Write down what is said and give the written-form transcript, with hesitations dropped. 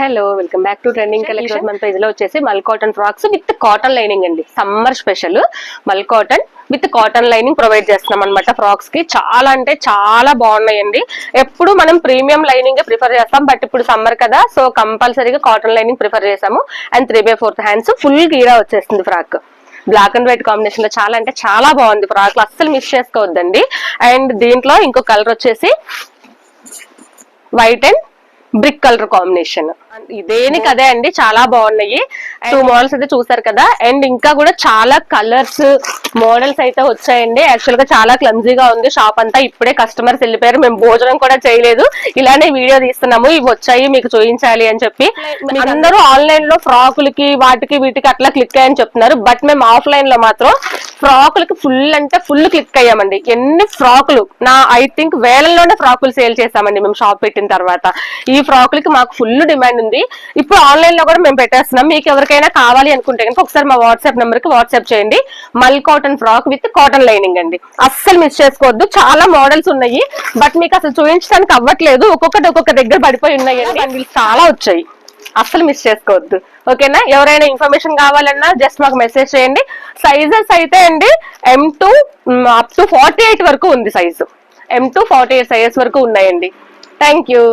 Hello welcome back to trending collection. మన page లో వచ్చేసి మల్ cotton frocks with cotton lining అండి. సమ్మర్ స్పెషల్ మల్ cotton with cotton lining provide చేస్తున్నాం అనమాట. ఫ్రాక్స్ కి చాలా అంటే చాలా బాగున్నాయండి. ఎప్పుడు మనం ప్రీమియం లైనింగ్ ప్రిఫర్ చేస్తాం, బట్ ఇప్పుడు సమ్మర్ కదా, సో కంపల్సరీగా కాటన్ లైనింగ్ ప్రిఫర్ చేసాము. అండ్ 3/4 హ్యాండ్స్ ఫుల్ గీరా వచ్చేస్తుంది. Frock black and white combination లో చాలా అంటే చాలా బాగుంది. ఫ్రాక్ అస్సలు మిస్ చేసుకోవద్దండి. అండ్ దీంట్లో ఇంకో కలర్ వచ్చేసి white and brick colour combination. దేనికి అదే అండి, చాలా బాగున్నాయి. 2 మోడల్స్ అయితే చూసారు కదా. అండ్ ఇంకా కూడా చాలా కలర్స్ మోడల్స్ అయితే వచ్చాయండి. యాక్చువల్ గా చాలా క్లమ్జీగా ఉంది షాప్ అంతా. ఇప్పుడే కస్టమర్స్ వెళ్ళిపోయారు, మేము భోజనం కూడా చేయలేదు, ఇలానే వీడియో తీస్తున్నాము. ఇవి వచ్చాయి మీకు చూపించాలి అని చెప్పి. అందరూ ఆన్లైన్ లో ఫ్రాకులకి వాటికి వీటికి అట్లా క్లిక్ అయ్యని చెప్తున్నారు, బట్ మేము ఆఫ్లైన్ లో మాత్రం ఫ్రాకులకి ఫుల్ అంటే ఫుల్ క్లిక్ అయ్యామండి. ఎన్ని ఫ్రాకులు, ఐ థింక్ వేలల్లోనే ఫ్రాకులు సేల్ చేసామండి మేము షాప్ పెట్టిన తర్వాత. ఈ ఫ్రాకులకి మాకు ఫుల్ డిమాండ్ ఉంది. ఇప్పుడు ఆన్లైన్ లో కూడా మేము పెట్టేస్తున్నాం. మీకు ఎవరికైనా కావాలి అనుకుంటే కనుక ఒకసారి మా వాట్సాప్ నెంబర్ కి వాట్సాప్ చేయండి. మల్ cotton frock with cotton lining అండి. అస్సలు మిస్ చేసుకోవద్దు. చాలా మోడల్స్ ఉన్నాయి, బట్ మీకు అసలు చూపించడానికి అవ్వట్లేదు. ఒక్కొక్క దగ్గర పడిపోయి ఉన్నాయండి. చాలా వచ్చాయి, అస్సలు మిస్ చేసుకోవద్దు. ఓకేనా? ఎవరైనా ఇన్ఫర్మేషన్ కావాలన్నా జస్ట్ మాకు మెసేజ్ చేయండి. సైజెస్ అయితే అండి M2 up to 48 వరకు ఉంది సైజు. M2 48 సైజెస్ వరకు ఉన్నాయండి. Thank you.